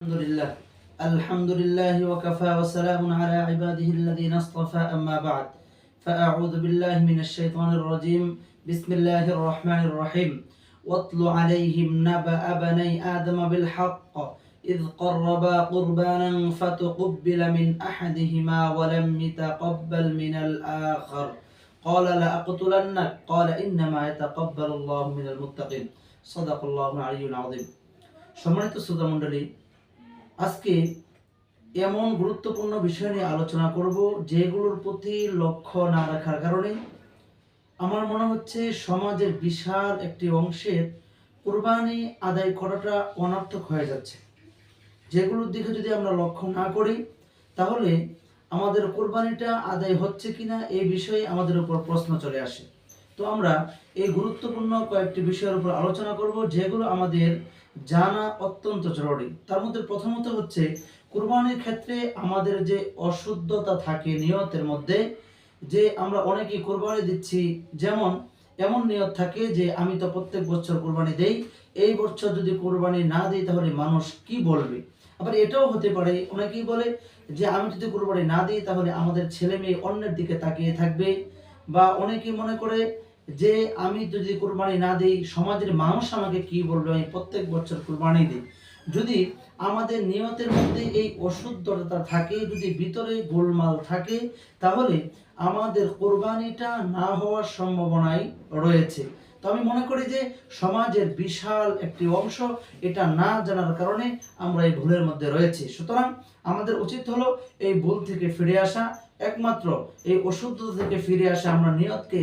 الحمد لله وكفى وسلام على عباده الذين اصطفى أما بعد فأعوذ بالله من الشيطان الرجيم بسم الله الرحمن الرحيم واتل عليهم نبأ بني آدم بالحق إذ قربا قربانا فتقبل من أحدهما ولم يتقبل من الآخر قال لأقتلنك قال إنما يتقبل الله من المتقين صدق الله العلي العظيم সম্মানিত শ্রোতা মণ্ডলী, আজকে এমন গুরুত্বপূর্ণ বিষয় নিয়ে আলোচনা করব যেগুলোর প্রতি লক্ষ্য না রাখার কারণে আমার মনে হচ্ছে সমাজের বিশাল একটি অংশের কুরবানি আদায় করাটা অনর্থক হয়ে যাচ্ছে। যেগুলোর দিকে যদি আমরা লক্ষ্য না করি তাহলে আমাদের কুরবানিটা আদায় হচ্ছে কিনা এই বিষয়ে আমাদের উপর প্রশ্ন চলে আসে। তো আমরা এই গুরুত্বপূর্ণ কয়েকটি বিষয়ের উপর আলোচনা করব যেগুলো আমাদের জানা অত্যন্ত জরুরি। তার মধ্যে প্রথমত হচ্ছে কুরবানির ক্ষেত্রে আমাদের যে অশুদ্ধতা থাকে নিয়তের মধ্যে, যে আমরা অনেকেই কুরবানি দিচ্ছি, যেমন এমন নিয়ত থাকে যে আমি তো প্রত্যেক বছর কুরবানি দেই, এই বছর যদি কুরবানি না দিই তাহলে মানুষ কি বলবে। আবার এটাও হতে পারে অনেকেই বলে যে আমি যদি কুরবানি না দিই তাহলে আমাদের ছেলে মেয়ে অন্যের দিকে তাকিয়ে থাকবে, বা অনেকেই মনে করে যে আমি যদি কুরবানি না দিই সমাজের মানুষ আমাকে কি বলবে, আমি প্রত্যেক বছর কুরবানি দিই। যদি আমাদের নিয়তের মধ্যে এই অশুদ্ধতা থাকে, যদি ভিতরে গোলমাল থাকে, তাহলে আমাদের কুরবানিটা না হওয়ার সম্ভাবনাই রয়েছে। তো আমি মনে করি যে সমাজের বিশাল একটি অংশ এটা না জানার কারণে আমরা এই ভুলের মধ্যে রয়েছি। সুতরাং আমাদের উচিত হলো এই ভুল থেকে ফিরে আসা, একমাত্র এই অশুদ্ধতা থেকে ফিরে আসা, আমরা নিয়তকে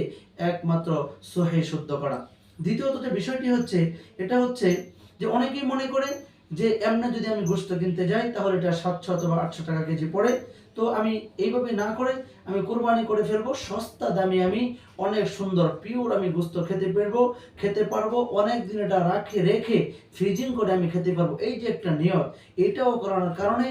একমাত্র সহি শুদ্ধ করা। দ্বিতীয়ত যে বিষয়টি হচ্ছে এটা হচ্ছে যে অনেকেই মনে করে যে এমনি যদি আমি গোশত কিনতে যাই তাহলে এটা 700 অথবা 800 টাকা কেজি পড়ে, তো আমি এইভাবে না করে আমি কুরবানি করে ফেলবো, সস্তা দামে আমি অনেক সুন্দর পিওর আমি গোশত খেতে পারবো, অনেক দিন এটা রেখে ফ্রিজিং করে আমি খেতে পারবো। এই যে একটা নিয়ত, এটাও করার কারণে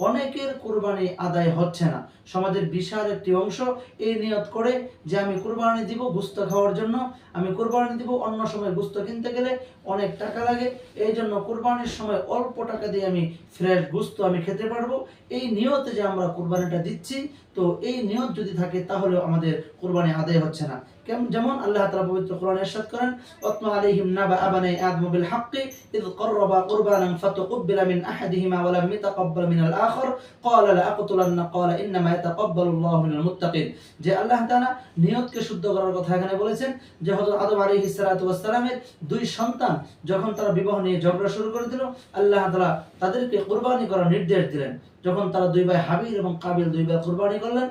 অনেকের কুরবানি আদায় হচ্ছে না। সমাজের বিশাল একটি অংশ এই নিয়ত করে যে আমি কুরবানি দিব গোশত খাওয়ার জন্য, আমি কুরবানি দিব, অন্য সময় গোশত কিনতে গেলে অনেক টাকা লাগে, এই জন্য কুরবানির সময় অল্প টাকা দিয়ে আমি ফ্রেশ গোশত আমি খেতে পারবো। এই নিয়তে যে আমরা কুরবানিটা দিচ্ছি, তো এই নিয়ত যদি থাকে তাহলে আমাদের কুরবানি আদায় হচ্ছে না। যেমন আল্লাহ তাআলা পবিত্র কোরআনে ইরশাদ করেন, ওয়াতলু আলাইহিম নাবা বানি আদম বিল হাক্কি ইয ক্বাররাবা কুরবানান ফাতুকবিলা মিন আহাদিহিমা ওয়া লাম ইয়াতাকাব্বাল মিনাল আখার ক্বালা লা আqতুলান্না ক্বালা ইন্নামা ইয়াতাকাব্বালুল্লাহু মিনাল মুত্তাকিন। যে আল্লাহ তাআলা নিয়তকে শুদ্ধ করার কথা এখানে বলেছেন, যে হযরত আদম আলাইহিস সালাতু ওয়াস সালামের দুই সন্তান যখন তারা বিবাহ নিয়ে ঝগড়া শুরু করে দিল, আল্লাহ তাআলা তাদেরকে কুরবানি করার নির্দেশ দিলেন। যখন তারা দুই ভাই হাবিল এবং কাবিল দুই ভাই কুরবানি করলেন,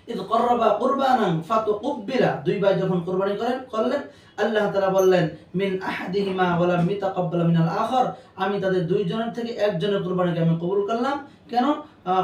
ইয ক্বাররাবা কুরবানান ফাতুকবিলা, দুই ভাই যখন কুরবানি করলেন, আল্লাহ তাআলা বললেন মিন আহাদিহিমা ওয়া লাম ইয়াতাকাব্বাল মিনাল আখার, আমি তাদের দুইজনের থেকে একজনের কুরবানিকে আমি কবুল করলাম। কেন?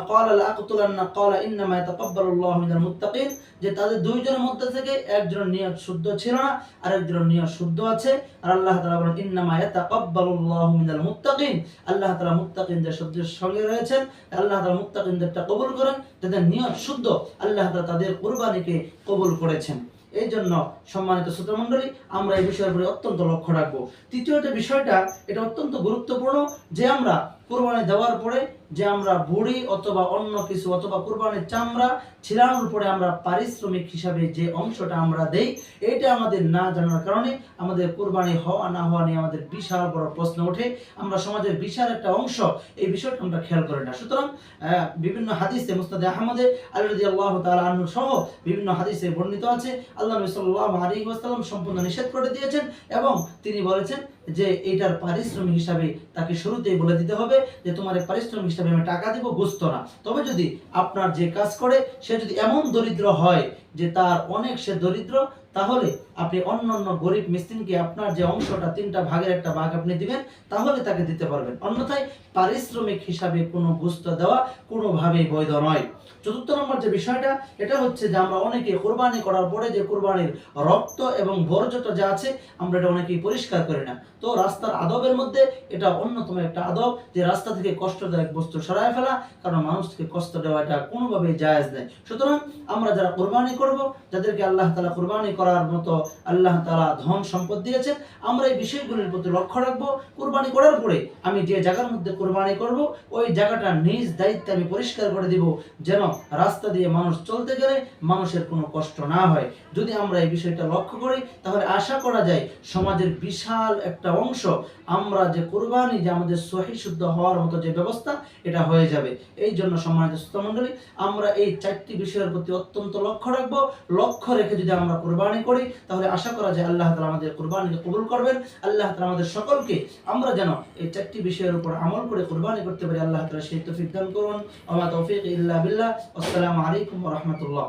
ক্বালা লা আqতুলান্না ক্বালা ইন্নামা ইয়াতাকাব্বালুল্লাহু মিনাল মুত্তাকিন, যে তাদের দুইজনের মধ্যে থেকে একজনের নিয়ত শুদ্ধ ছিল না, আরেকজনের নিয়ত শুদ্ধ আছে। আর আল্লাহ তাআলা বলেন ইন্নামা ইয়াতাকাব্বালুল্লাহু মিনাল মুত্তাকিন, আল্লাহ তাআলা মুত্তাকিনদের সঙ্গে রয়েছেন, আল্লাহ তাআলা মুত্তাকিনদেরটা কবুল করেন, তাদের নিয়ত শুদ্ধ, আল্লাহ তাআলা তাদের কুরবানিকে কবুল করেছেন। এই জন্য সম্মানিত শ্রোতা মণ্ডলী, আমরা এই বিষয়ের উপরে অত্যন্ত লক্ষ্য রাখবো। তৃতীয় যে বিষয়টা, এটা অত্যন্ত গুরুত্বপূর্ণ, যে আমরা কুরবানি দেওয়ার পরে যে আমরা বুড়ি অথবা অন্য কিছু অথবা কুরবানির চামড়া ছিলানোর পরে আমরা পারিশ্রমিক হিসাবে যে অংশটা আমরা দেই, এটা আমাদের না জানার কারণে আমাদের কুরবানি হওয়া না হওয়া নিয়ে আমাদের বিশাল বড় প্রশ্ন ওঠে। আমরা সমাজের বিশাল একটা অংশ এই বিষয়টা আমরা খেয়াল করি না। সুতরাং বিভিন্ন হাদিসে মুসনাদে আহমদে আলী রাদিয়াল্লাহু তাআলা আনহু সহ বিভিন্ন হাদিসে বর্ণিত আছে, আল্লাহ নবী সাল্লাল্লাহু আলাইহি ওয়াসাল্লাম সম্পূর্ণ নিষেধ করে দিয়েছেন, এবং তিনি বলেছেন যে এইটার পারিশ্রমিক হিসাবে তাকে শুরুতেই বলে দিতে হবে যে তোমার পারিশ্রমিক হিসাবে আমি টাকা দিব, গোশত না। তবে যদি আপনার যে কাজ করে সে যদি এমন দরিদ্র হয় যে তার অনেক সে দরিদ্র, তাহলে আপনি অন্যান্য গরিব মিসকিনকে আপনার যে অংশটা 3টা ভাগের একটা ভাগ আপনি দিবেন, তাহলে তাকে দিতে পারবেন। অন্যথায় পারিশ্রমিক হিসাবে কোনো গোশত দেওয়া কোনোভাবেই বৈধ নয়। চতুর্থ নম্বর যে বিষয়টা, এটা হচ্ছে যে আমরা অনেকে কোরবানি করার পরে যে কোরবানির রক্ত এবং বর্জ্যটা যা আছে আমরা এটা অনেকেই পরিষ্কার করি না। তো রাস্তার আদবের মধ্যে এটা অন্যতম একটা আদব, যে রাস্তা থেকে কষ্টদায়ক বস্তু সরায় ফেলা, কারণ মানুষকে কষ্ট দেওয়া এটা কোনোভাবেই জায়েজ নেই। সুতরাং আমরা যারা কোরবানি করব, যাদেরকে আল্লাহ তাআলা কোরবানি করার মতো আল্লাহ তাআলা ধন সম্পদ দিয়েছেন। আমরা এই বিষয়গুলির প্রতি লক্ষ্য রাখবো। কুরবানি করার পরে আমি যে জায়গার মধ্যে কুরবানি করব ওই জায়গাটা নিজ দায়িত্বে আমি পরিষ্কার করে দিব, যেন রাস্তা দিয়ে মানুষ চলতে গেলে মানুষের কোনো কষ্ট না হয়। যদি আমরা এই বিষয়টা লক্ষ্য করি তাহলে আশা করা যায় সমাজের বিশাল একটা অংশ আমরা যে কুরবানি যে আমাদের সহি শুদ্ধ হওয়ার মতো যে ব্যবস্থা এটা হয়ে যাবে। এই জন্য সম্মানিত শ্রোতামণ্ডলী, আমরা এই 4টি বিষয়ের প্রতি অত্যন্ত লক্ষ্য রাখবো। লক্ষ্য রেখে যদি আমরা কুরবানি করি তাহলে আশা করা যায় আল্লাহ তাআলা আমাদের কুরবানিকে কবুল করবেন। আল্লাহ তাআলা আমাদের সকলকে আমরা যেন এই 4টি বিষয়ের উপর আমল করে কুরবানি করতে পারি। আল্লাহ তাআলা সেই তৌফিক দান করুন। ওয়া মা তৌফিক ইল্লা বিল্লাহ। আসসালামু আলাইকুম ওয়া রাহমাতুল্লাহ।